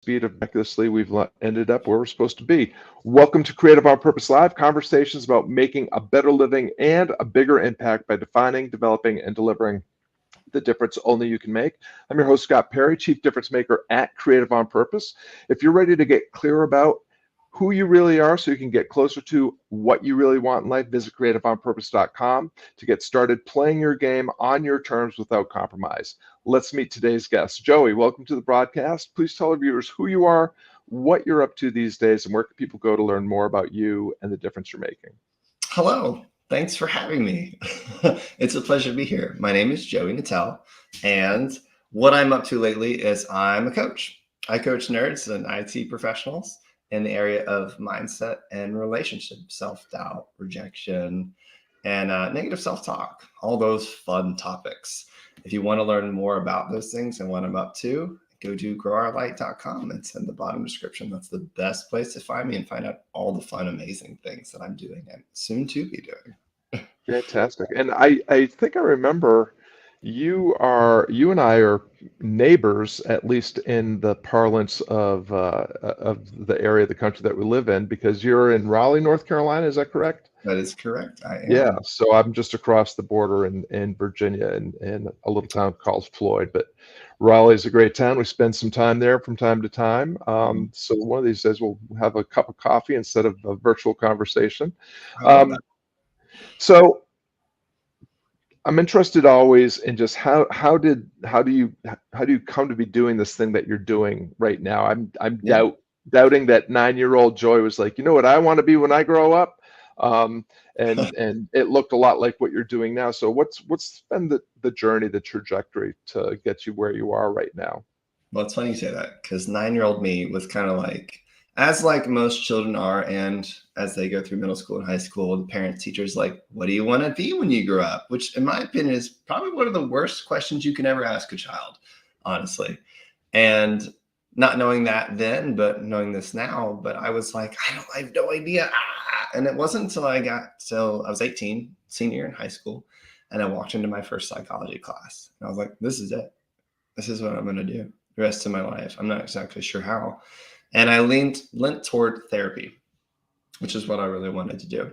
speed of miraculously we've ended up where we're supposed to be. Welcome to Creative on Purpose Live, conversations about making a better living and a bigger impact by defining, developing, and delivering the difference only you can make. I'm your host, Scott Perry, Chief Difference Maker at Creative on Purpose. If you're ready to get clear about who you really are so you can get closer to what you really want in life, visit creativeonpurpose.com to get started playing your game on your terms without compromise. Let's meet today's guest. Joey, welcome to the broadcast. Please tell our viewers who you are, what you're up to these days, and where can people go to learn more about you and the difference you're making. Hello. Thanks for having me. It's a pleasure to be here. My name is Joey Natale, and what I'm up to lately is I'm a coach. I coach nerds and IT professionals in the area of mindset and relationship, self-doubt, rejection, and negative self-talk, all those fun topics. If you want to learn more about those things and what I'm up to, go to growourlight.com. It's in the bottom description. That's the best place to find me and find out all the fun, amazing things that I'm doing and soon to be doing. Fantastic. And I think I remember you and I are neighbors, at least in the parlance of the area of the country that we live in, because you're in Raleigh, North Carolina. Is that correct? That is correct. I Yeah. am. So I'm just across the border in Virginia in a little town called Floyd. But Raleigh is a great town. We spend some time there from time to time. So one of these days we'll have a cup of coffee instead of a virtual conversation. I love that. Um, so I'm interested always in just how do you come to be doing this thing that you're doing right now? I'm Yeah. doubting that 9-year-old Joy was like, you know what I want to be when I grow up, and it looked a lot like what you're doing now. So what's been the journey, the trajectory to get you where you are right now? Well, it's funny you say that because 9-year-old me was kind of as like most children are, and as they go through middle school and high school, the parents, teachers, like, what do you want to be when you grow up? Which, in my opinion, is probably one of the worst questions you can ever ask a child, honestly. And not knowing that then, but knowing this now, but I was like, I have no idea. And it wasn't until I was 18, senior in high school, and I walked into my first psychology class. And I was like, this is it. This is what I'm going to do the rest of my life. I'm not exactly sure how. And I lent toward therapy, which is what I really wanted to do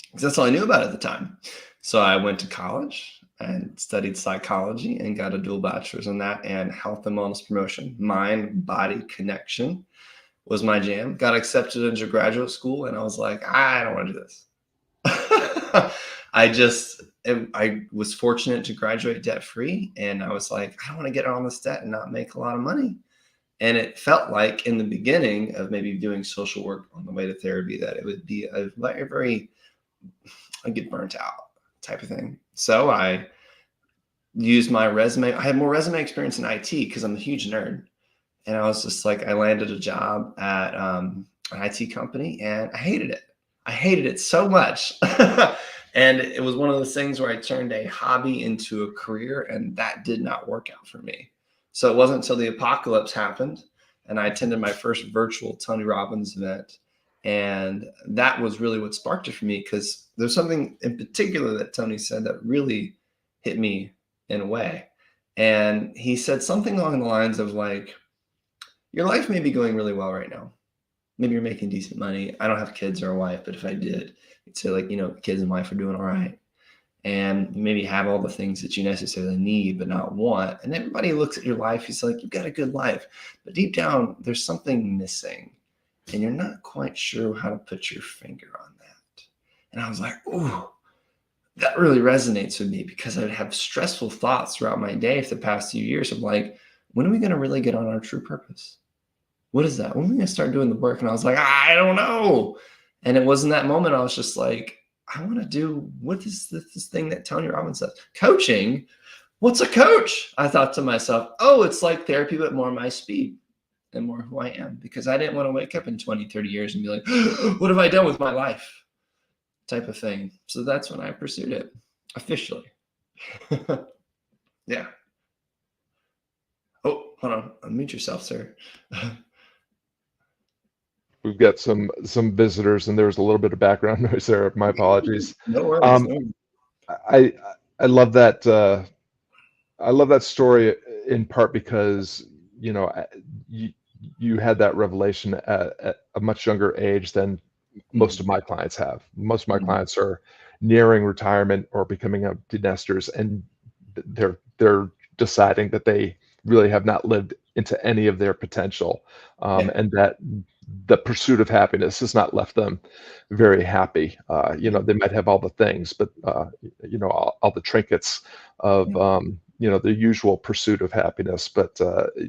because that's all I knew about at the time. So I went to college and studied psychology and got a dual bachelor's in that, and health and wellness promotion. Mind body connection was my jam. Got accepted into graduate school, and I was like, I don't want to do this. I was fortunate to graduate debt free, and I was like, I don't want to get on this debt and not make a lot of money. And it felt like in the beginning of maybe doing social work on the way to therapy that it would be a very, I get burnt out type of thing. So I used my resume. I had more resume experience in IT because I'm a huge nerd. And I was just like, I landed a job at an IT company and I hated it. I hated it so much. And it was one of those things where I turned a hobby into a career, and that did not work out for me. So it wasn't until the apocalypse happened and I attended my first virtual Tony Robbins event. And that was really what sparked it for me, because there's something in particular that Tony said that really hit me in a way. And he said something along the lines of like, your life may be going really well right now. Maybe you're making decent money. I don't have kids or a wife, but if I did, I'd say like, kids and wife are doing all right. And you maybe have all the things that you necessarily need, but not want. And everybody looks at your life, he's like, you've got a good life. But deep down, there's something missing. And you're not quite sure how to put your finger on that. And I was like, ooh, that really resonates with me, because I'd have stressful thoughts throughout my day for the past few years of like, when are we going to really get on our true purpose? What is that? When are we going to start doing the work? And I was like, I don't know. And it was in that moment, I was just like, I want to do, what is this thing that Tony Robbins says? Coaching? What's a coach? I thought to myself, oh, it's like therapy, but more my speed and more who I am, because I didn't want to wake up in 20, 30 years and be like, what have I done with my life? Type of thing. So that's when I pursued it officially. Yeah. Oh, hold on. Unmute yourself, sir. We've got some visitors, and there was a little bit of background noise there. My apologies. No worries. Um, No worries. I love that. I love that story in part because you you had that revelation at a much younger age than most of Mhm. my clients have. Most of my Mhm. clients are nearing retirement or becoming empty nesters, and they're deciding that they really have not lived into any of their potential, Yeah. and that the pursuit of happiness has not left them very happy. They might have all the things, but all the trinkets of Yeah. the usual pursuit of happiness, but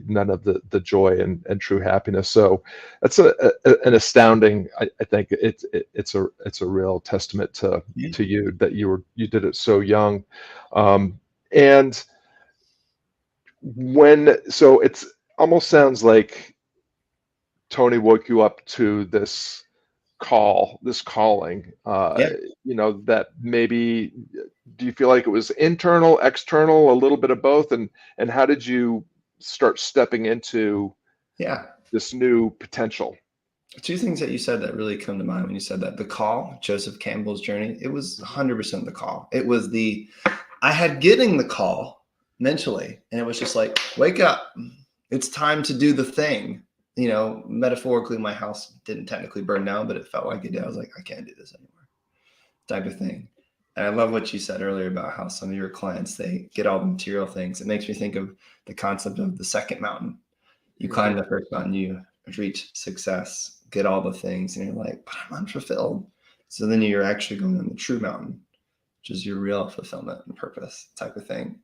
none of the joy and true happiness. So that's an astounding. I think it's a real testament Yeah. to you that you did it so young, and so it's almost sounds like Tony woke you up to this calling, Yeah. that maybe, do you feel like it was internal, external, a little bit of both? And how did you start stepping into Yeah. this new potential? Two things that you said that really come to mind when you said that. The call, Joseph Campbell's journey, it was Mhm. 100% the call. It was I had getting the call mentally, and it was just like, wake up. It's time to do the thing. Metaphorically, my house didn't technically burn down, but it felt like it did. I was like, I can't do this anymore, type of thing. And I love what you said earlier about how some of your clients, they get all the material things. It makes me think of the concept of the second mountain. You climb Mhm. the first mountain, you reach success, get all the things, and you're like, but I'm unfulfilled. So then you're actually going on the true mountain, which is your real fulfillment and purpose type of thing.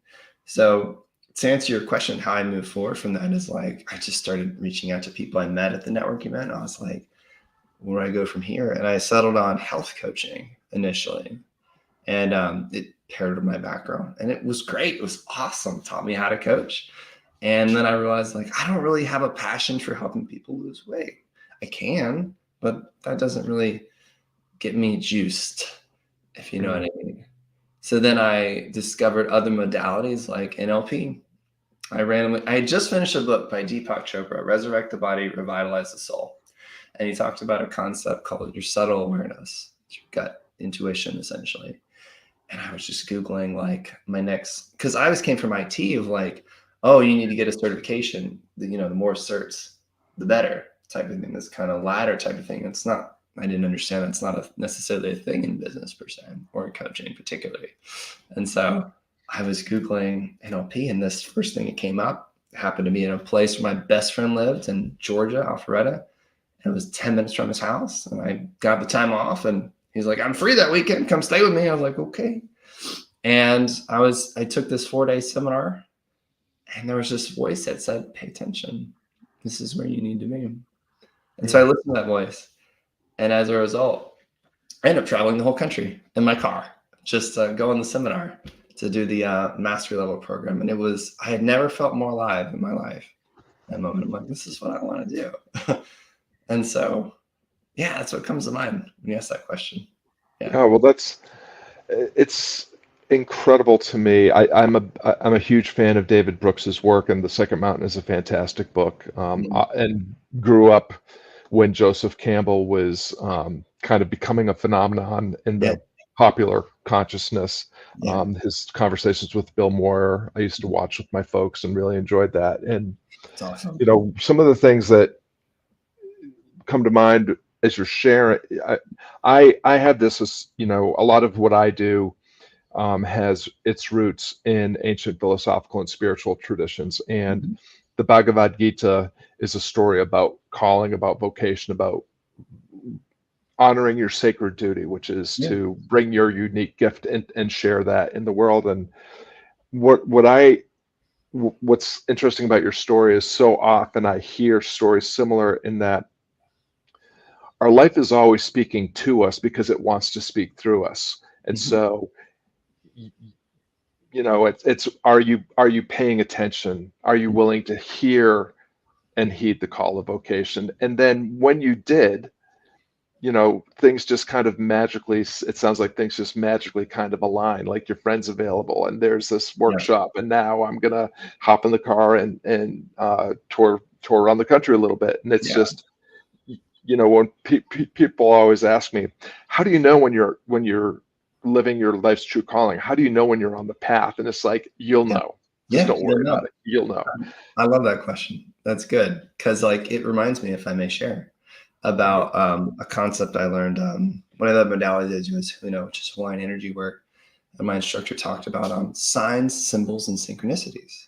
So to answer your question, how I moved forward from that is like I just started reaching out to people I met at the network event. I was like, where do I go from here? And I settled on health coaching initially. And it paired with my background. And it was great. It was awesome. Taught me how to coach. And then I realized like I don't really have a passion for helping people lose weight. I can, but that doesn't really get me juiced, if you know what Mhm. I mean. So then I discovered other modalities like NLP. I had just finished a book by Deepak Chopra, Resurrect the Body, Revitalize the Soul. And he talked about a concept called your subtle awareness, your gut intuition, essentially. And I was just Googling like my next, because I always came from IT of like, oh, you need to get a certification. The more certs, the better type of thing. This kind of ladder type of thing. It's not, I didn't understand that's not necessarily a thing in business per se, or in coaching particularly. And so I was Googling NLP, and this first thing that came up happened to be in a place where my best friend lived in Georgia, Alpharetta. And it was 10 minutes from his house. And I got the time off, and he's like, I'm free that weekend. Come stay with me. I was like, okay. And I took this 4-day seminar, and there was this voice that said, pay attention. This is where you need to be. And so I Mm. listened to that voice. And as a result, I ended up traveling the whole country in my car, just go on the seminar to do the mastery level program. And I had never felt more alive in my life. That moment, I'm like, this is what I want to do. And so, yeah, that's what comes to mind when you ask that question. Yeah. Yeah, well, it's incredible to me. I'm a huge fan of David Brooks's work, and The Second Mountain is a fantastic book. Mhm. And grew up when Joseph Campbell was kind of becoming a phenomenon in Yeah. the popular consciousness. Yeah. His conversations with Bill Moyer, I used to watch with my folks and really enjoyed that. And It's awesome. some of the things that come to mind as you're sharing, I have this as a lot of what I do has its roots in ancient philosophical and spiritual traditions. And Mhm. the Bhagavad Gita is a story about calling, about vocation, about honoring your sacred duty, which is Yeah. to bring your unique gift and share that in the world. And what's interesting about your story is so often I hear stories similar in that our life is always speaking to us because it wants to speak through us. And Mhm. so it's are you paying attention? Are you willing to hear and heed the call of vocation? And then when you did, things just kind of magically, it sounds like things just magically kind of align, like your friend's available and there's this Yeah. workshop, and now I'm gonna hop in the car and tour around the country a little bit. And it's Yeah. just, when people always ask me, how do you know when you're living your life's true calling? How do you know when you're on the path? And it's like, you'll Yeah. know. Just Yeah, don't no, worry no. about it. You'll know. I love that question. That's good because like it reminds me, if I may share, Yeah. about a concept I learned. One of the modalities was, which is Hawaiian energy work. And my instructor talked about signs, symbols, and synchronicities.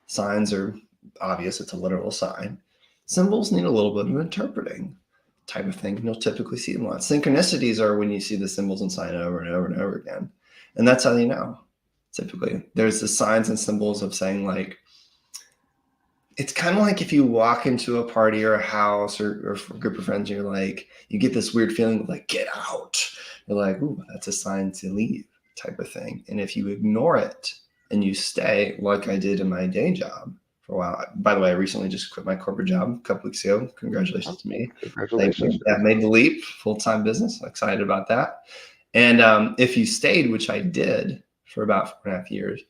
Signs are obvious; it's a literal sign. Symbols need a little bit of interpreting, type of thing. You'll typically see them a lot. Synchronicities are when you see the symbols and sign over and over and over again, and that's how you know. Typically, there's the signs and symbols of saying like it's kind of like if you walk into a party or a house or a group of friends, you're like, you get this weird feeling of like, get out. You're like, ooh, that's a sign to leave type of thing. And if you ignore it and you stay, like I did in my day job for a while. By the way, I recently just quit my corporate job a couple weeks ago. Congratulations to me. Thank Congratulations. you. Yeah, made the leap, full-time business. Excited about that. And if you stayed, which I did for about 4.5 years,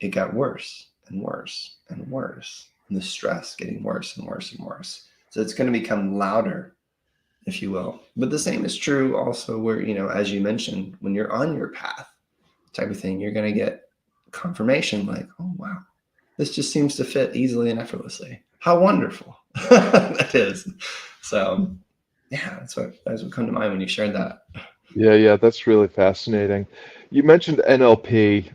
it got worse and worse and worse. And the stress getting worse and worse and worse. So it's going to become louder, if you will. But the same is true also where, as you mentioned, when you're on your path type of thing, you're going to get confirmation like, oh, wow, this just seems to fit easily and effortlessly. How wonderful that is. So, yeah, that's what come to mind when you shared that. Yeah, that's really fascinating. You mentioned NLP.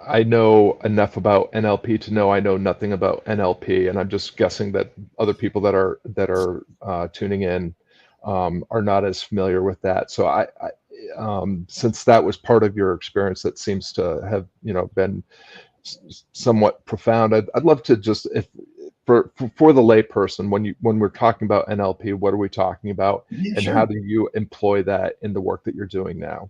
I know enough about NLP to know I know nothing about NLP, and I'm just guessing that other people that are tuning in are not as familiar with that. So since that was part of your experience, that seems to have been somewhat profound. I'd love to just if for the layperson when we're talking about NLP, what are we talking about, Yeah, and sure. how do you employ that in the work that you're doing now?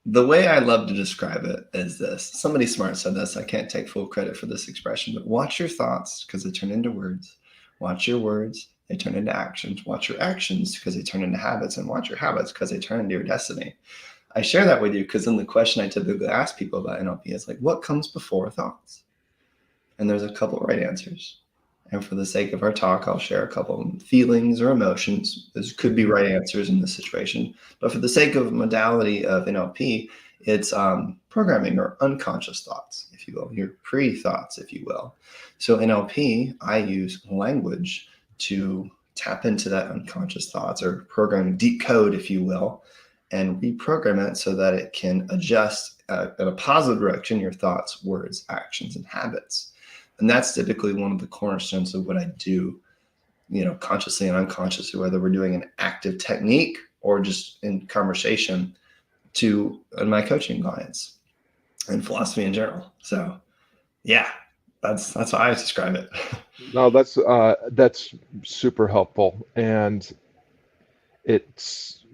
The way I love to describe it is this. Somebody smart said this. I can't take full credit for this expression, but watch your thoughts because they turn into words. Watch your words, they turn into actions. Watch your actions because they turn into habits, and watch your habits because they turn into your destiny. I share that with you because then the question I typically ask people about NLP is like, what comes before thoughts? And there's a couple right answers. And for the sake of our talk, I'll share a couple of feelings or emotions. Those could be right answers in this situation. But for the sake of modality of NLP, it's programming or unconscious thoughts, if you will, your pre-thoughts, if you will. So NLP, I use language to tap into that unconscious thoughts or program decode, if you will, and reprogram it so that it can adjust in a positive direction your thoughts, words, actions, and habits. And that's typically one of the cornerstones of what I do, consciously and unconsciously, whether we're doing an active technique or just in conversation to my coaching clients and philosophy in general. So yeah, that's how I describe it. No, that's super helpful, and it's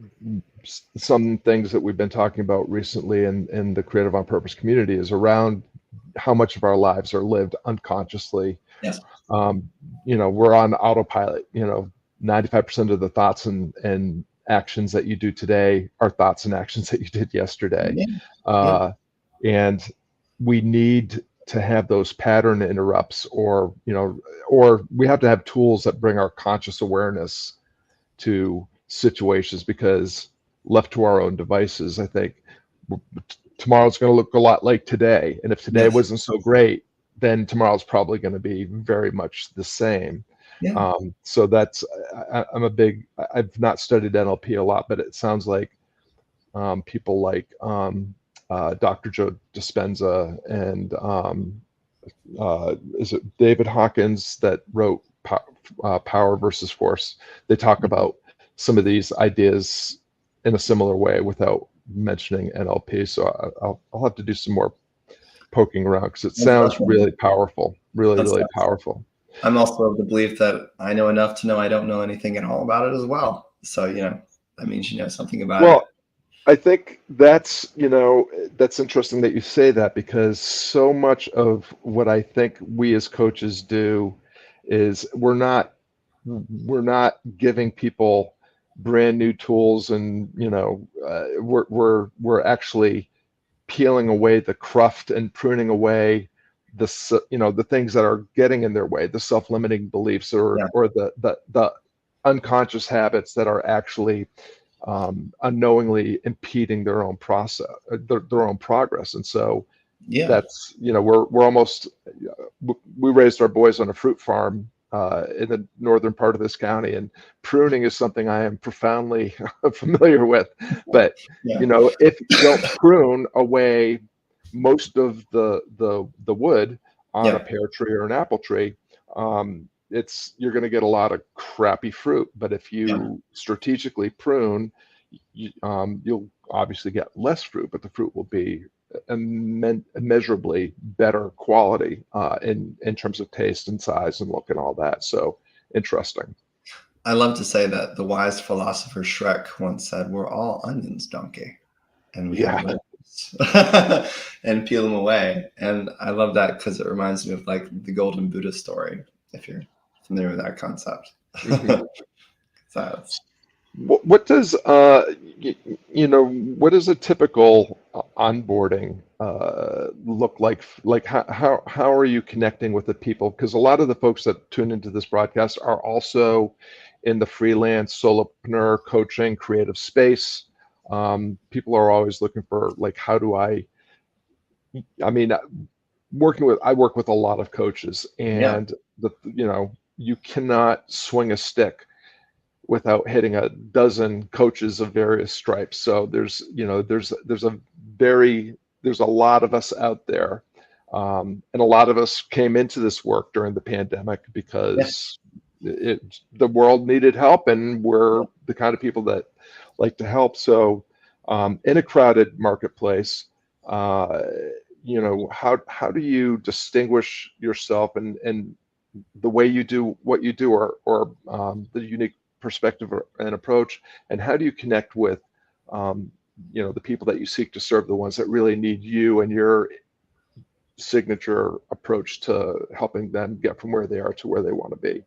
some things that we've been talking about recently in the Creative on Purpose community is around how much of our lives are lived unconsciously. Yes. We're on autopilot. 95% of the thoughts and actions that you do today are thoughts and actions that you did yesterday. Yeah. Yeah. Uh, and we need to have those pattern interrupts, or we have to have tools that bring our conscious awareness to situations, because left to our own devices, I think tomorrow's going to look a lot like today. And if today Yes. wasn't so great, then tomorrow's probably going to be very much the same. Yeah. So I've not studied NLP a lot, but it sounds like people like Dr. Joe Dispenza and is it David Hawkins that wrote Power versus Force? They talk about some of these ideas in a similar way without mentioning NLP. So I'll have to do some more poking around, because it Most sounds definitely. really powerful, really, That's really powerful. I'm also of the belief that I know enough to know I don't know anything at all about it as well. So, that means you know something about it. Well, I think that's interesting that you say that, because so much of what I think we as coaches do is we're not giving people brand new tools, and we're actually peeling away the cruft and pruning away the things that are getting in their way, the self-limiting beliefs, or Yeah. the unconscious habits that are actually unknowingly impeding their own process, their own progress. And so Yeah. That's, we're almost, we raised our boys on a fruit farm in the northern part of this county, and pruning is something I am profoundly familiar with. But Yeah. if they'll prune away most of the wood on a Yeah. pear tree or an apple tree, it's you're going to get a lot of crappy fruit. But if Yeah. you strategically prune, you'll obviously get less fruit, but the fruit will be immeasurably better quality in terms of taste and size and look and all that. So interesting. I love to say that the wise philosopher Shrek once said, "We're all onions, donkey, and we have Yeah. layers," and peel them away. And I love that because it reminds me of like the Golden Buddha story, if you're familiar with that concept. hmm So it's, What does what does a typical onboarding look like? Like how are you connecting with the people? Because a lot of the folks that tune into this broadcast are also in the freelance solopreneur coaching creative space. People are always looking for like, how do I mean, I work with a lot of coaches, yeah, and you cannot swing a stick without hitting a dozen coaches of various stripes. So there's a lot of us out there, and a lot of us came into this work during the pandemic yeah, because the world needed help, and we're the kind of people that like to help. So in a crowded marketplace, uh, how do you distinguish yourself and the way you do what you do, or the unique perspective and approach, and how do you connect with um, the people that you seek to serve, the ones that really need you and your signature approach to helping them get from where they are to where they want to be?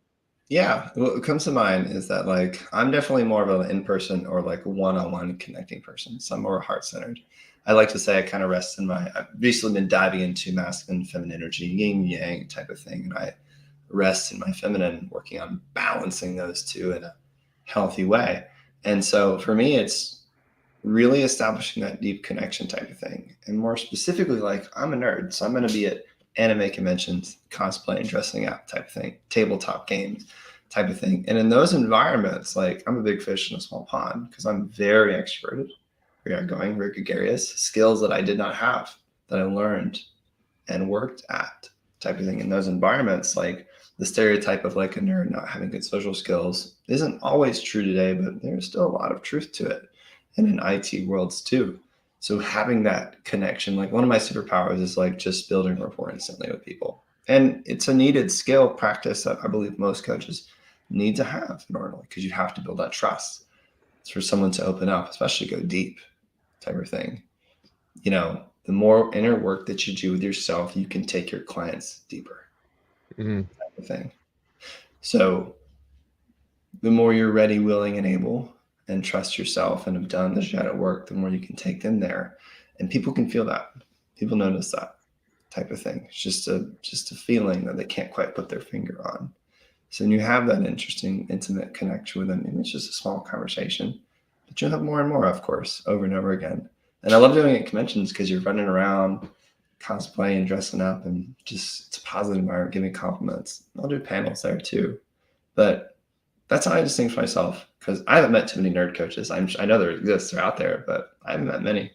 yeah. What comes to mind is that like I'm definitely more of an in-person or like one-on-one connecting person. So I'm more heart-centered. I like to say I kind of rest in my. I've recently been diving into masculine, feminine energy, yin yang type of thing, and I rest in my feminine, working on balancing those two in a healthy way. And so for me, it's really establishing that deep connection type of thing. And more specifically, like I'm a nerd, so I'm going to be at anime conventions, cosplay, dressing up type of thing, tabletop games type of thing. And in those environments, like I'm a big fish in a small pond because I'm very extroverted, very outgoing, very gregarious, skills that I did not have that I learned and worked at type of thing. In those environments, like the stereotype of like a nerd not having good social skills isn't always true today, but there's still a lot of truth to it. And in IT worlds too. So having that connection, like one of my superpowers is like just building rapport instantly with people. And it's a needed skill practice that I believe most coaches need to have normally because you have to build that trust. It's for someone to open up, especially go deep type of thing. The more inner work that you do with yourself, you can take your clients deeper Mm-hmm. type of thing. So the more you're ready, willing, and able, and trust yourself and have done the shadow work, the more you can take them there. And people can feel that. People notice that type of thing. It's just a feeling that they can't quite put their finger on. So when you have that interesting, intimate connection with them, and it's just a small conversation, but you'll have more and more, of course, over and over again. And I love doing it at conventions because you're running around cosplaying, dressing up, and just it's a positive environment, giving compliments. I'll do panels there too. But that's how I distinguish myself because I haven't met too many nerd coaches. I know there exists, they're out there, but I haven't met many.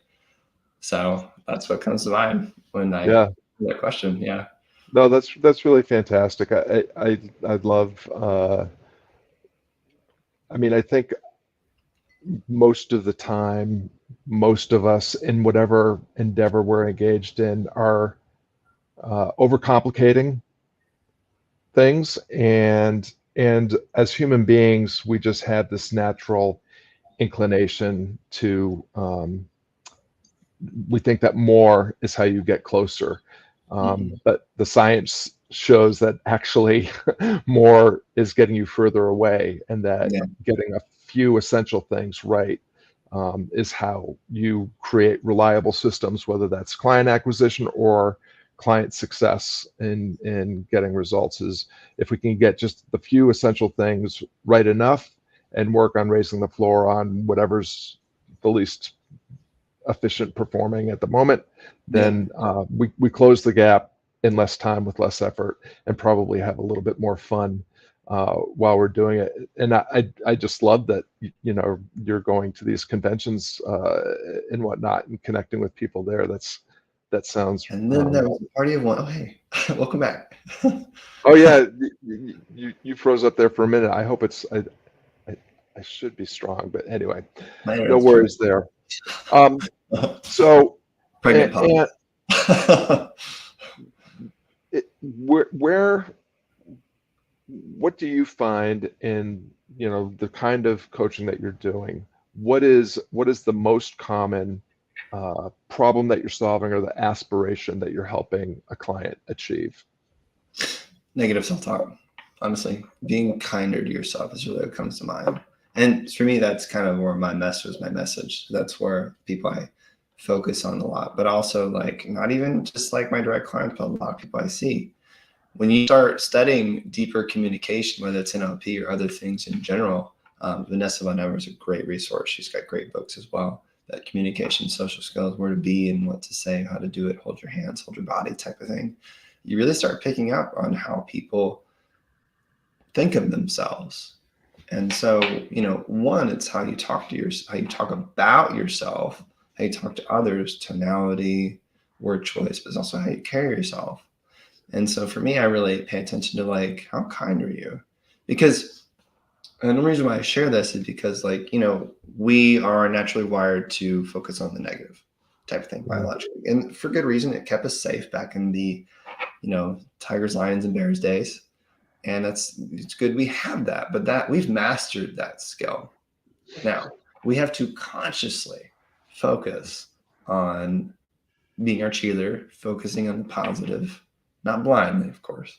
So that's what comes to mind when I Yeah. that question. Yeah. No, that's really fantastic. I'd love. I mean, I think most of the time, most of us in whatever endeavor we're engaged in are overcomplicating things, and as human beings, we just have this natural inclination to we think that more is how you get closer. Mhm. But the science shows that actually more is getting you further away, and that Yeah. getting a few essential things right is how you create reliable systems, whether that's client acquisition or client success in getting results. Is if we can get just the few essential things right enough and work on raising the floor on whatever's the least efficient performing at the moment, Yeah. then we close the gap in less time with less effort and probably have a little bit more fun while we're doing it. And I just love that, you know, you're going to these conventions and whatnot and connecting with people there. That sounds And then there was a party of one. Oh, hey, welcome back. oh yeah, you froze up there for a minute. I hope it's I, I should be strong, but anyway, My no internet's worries there. So pregnant and pause. where what do you find in, you know, the kind of coaching that you're doing? What is the most common problem that you're solving or the aspiration that you're helping a client achieve? Negative self-talk. Honestly, being kinder to yourself is really what comes to mind. And for me, that's kind of where my message. That's where people I focus on a lot, but also like not even just like my direct clients, but a lot of people I see. When you start studying deeper communication, whether it's NLP or other things in general, Vanessa Von Ever is a great resource. She's got great books as well. That communication, social skills, where to be and what to say, how to do it, hold your hands, hold your body type of thing. You really start picking up on how people think of themselves. And so, you know, one, it's how you talk to how you talk about yourself, how you talk to others, tonality, word choice, but it's also how you carry yourself. And so for me, I really pay attention to like, how kind are you? Because, and the reason why I share this is because, like, you know, we are naturally wired to focus on the negative type of thing Mhm. biologically. And for good reason, it kept us safe back in the, you know, tigers, lions, and bears days. And it's good we have that, but that we've mastered that skill. Now we have to consciously focus on being our cheerleader, focusing on the positive, not blindly, of course,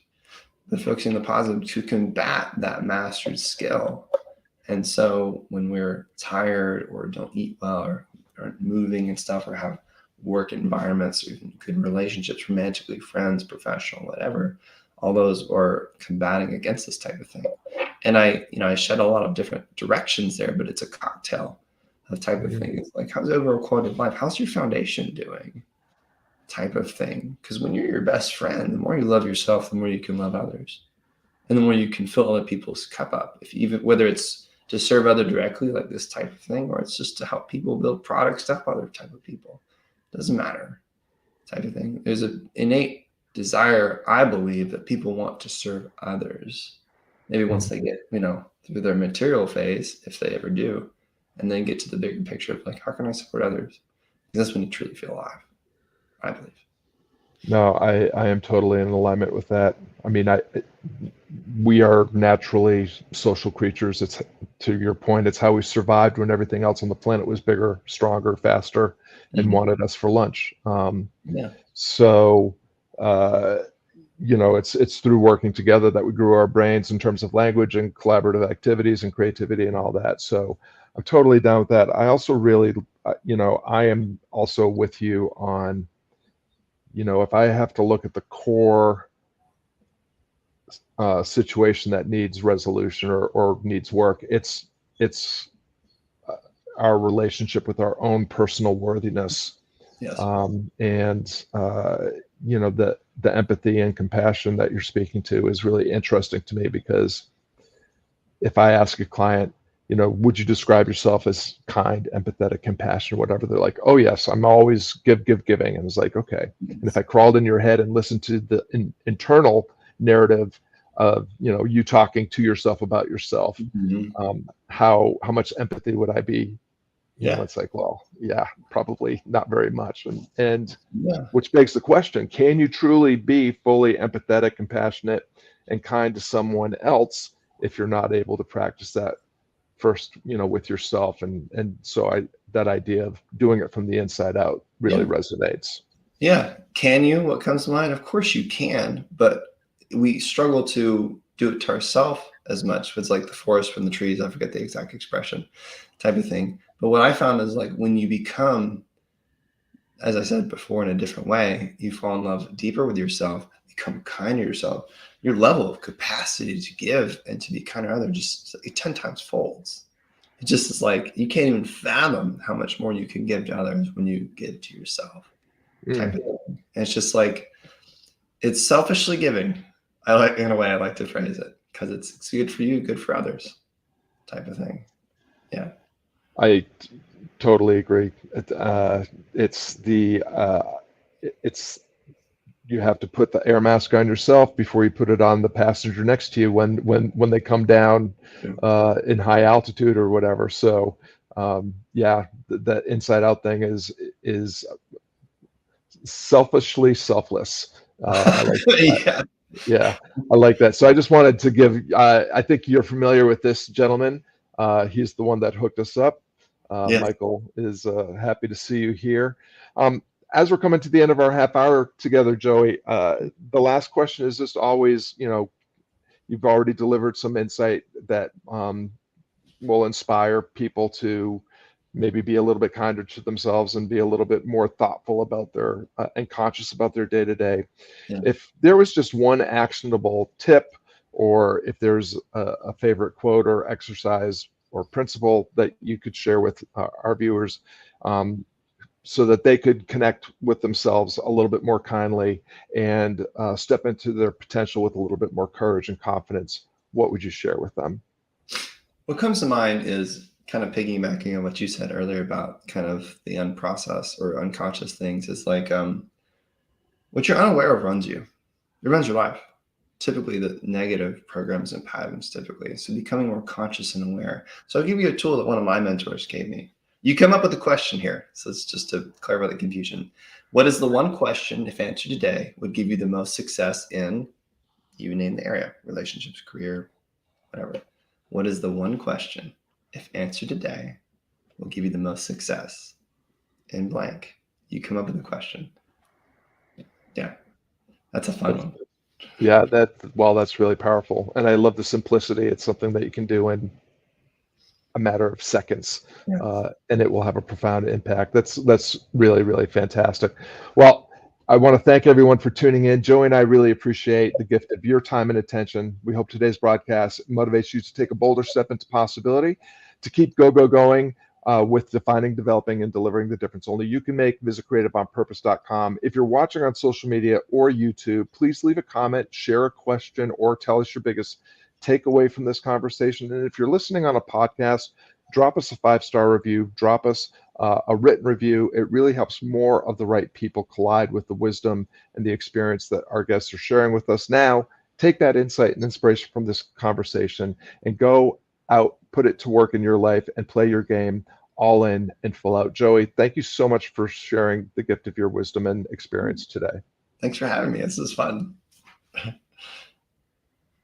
but focusing on the positive to combat that mastered skill. And so when we're tired or don't eat well or aren't moving and stuff or have work environments or even good relationships, romantically, friends, professional, whatever, all those are combating against this type of thing. And I shed a lot of different directions there, but it's a cocktail of type of thing. It's like, how's the overall quality of life? How's your foundation doing? Type of thing. Because when you're your best friend, the more you love yourself, the more you can love others. And the more you can fill other people's cup up. If even whether it's to serve other directly, like this type of thing, or it's just to help people build products to help other type of people. Doesn't matter. Type of thing. There's an innate desire, I believe, that people want to serve others. Maybe once they get, you know, through their material phase, if they ever do, and then get to the bigger picture of like, how can I support others? Because that's when you truly feel alive, I believe. No, I am totally in alignment with that. I mean, we are naturally social creatures. It's, to your point, it's how we survived when everything else on the planet was bigger, stronger, faster, and Mhm. wanted us for lunch. Yeah. So, uh, you know, it's through working together that we grew our brains in terms of language and collaborative activities and creativity and all that. So I'm totally down with that. I also really, you know, I am also with you on, you know, if I have to look at the core situation that needs resolution or needs work, it's uh, our relationship with our own personal worthiness, Yes. and you know, the empathy and compassion that you're speaking to is really interesting to me, because if I ask a client, you know, would you describe yourself as kind, empathetic, compassionate, whatever, they're like, oh yes, I'm always giving. And it's like, okay. And if I crawled in your head and listened to the internal narrative of, you know, you talking to yourself about yourself, Mhm. how much empathy would I be? You know, Yeah. it's like, well, yeah, probably not very much. And Yeah. which begs the question, can you truly be fully empathetic, compassionate, and kind to someone else if you're not able to practice that first, you know, with yourself? And so that idea of doing it from the inside out really Yeah. resonates. Yeah. Can you? What comes to mind? Of course you can, but we struggle to do it to ourselves as much. It's like the forest from the trees. I forget the exact expression type of thing. But what I found is like when you become, as I said before, in a different way, you fall in love deeper with yourself, become kind to yourself. Your level of capacity to give and to be kind to others just like 10 times folds. it just is like you can't even fathom how much more you can give to others when you give to yourself, type Mm. of thing. And it's just like it's selfishly giving. I like in a way I like to phrase it because it's good for you, good for others, type of thing. Yeah. I totally agree. It's it's you have to put the air mask on yourself before you put it on the passenger next to you when they come down Yeah. in high altitude or whatever. So yeah, that inside out thing is selfishly selfless. I like that. Yeah. Yeah, I like that. So I just wanted to give, I think you're familiar with this gentleman. He's the one that hooked us up. Yes. Michael is happy to see you here. Um, as we're coming to the end of our half hour together, Joey, the last question is just always, you've already delivered some insight that will inspire people to maybe be a little bit kinder to themselves and be a little bit more thoughtful about their and conscious about their day to day. Yeah. If there was just one actionable tip, or if there's a favorite quote or exercise or principle that you could share with our viewers, so that they could connect with themselves a little bit more kindly and step into their potential with a little bit more courage and confidence, what would you share with them? What comes to mind is kind of piggybacking on what you said earlier about kind of the unprocessed or unconscious things. It's like what you're unaware of runs you. It runs your life. Typically, the negative programs and patterns. Typically, so becoming more conscious and aware. So I'll give you a tool that one of my mentors gave me. You come up with a question here. So it's just to clarify the confusion. What is the one question, if answered today, would give you the most success in, you name the area, relationships, career, whatever. What is the one question, if answered today, will give you the most success in blank? You come up with a question. Yeah, that's a fun That's, one. yeah, that's really powerful, and I love the simplicity. It's something that you can do in a matter of seconds, Yeah. and it will have a profound impact. That's really really fantastic. Well, I want to thank everyone for tuning in. Joey and I really appreciate the gift of your time and attention. We hope today's broadcast motivates you to take a bolder step into possibility, to keep going with defining, developing, and delivering the difference only you can make. Visit creativeonpurpose.com. If you're watching on social media or YouTube, please leave a comment, share a question, or tell us your biggest take away from this conversation. And if you're listening on a podcast, drop us a 5-star review, drop us a written review. It really helps more of the right people collide with the wisdom and the experience that our guests are sharing with us now. Take that insight and inspiration from this conversation and go out, put it to work in your life, and play your game all in and full out. Joey, thank you so much for sharing the gift of your wisdom and experience today. Thanks for having me. This is fun.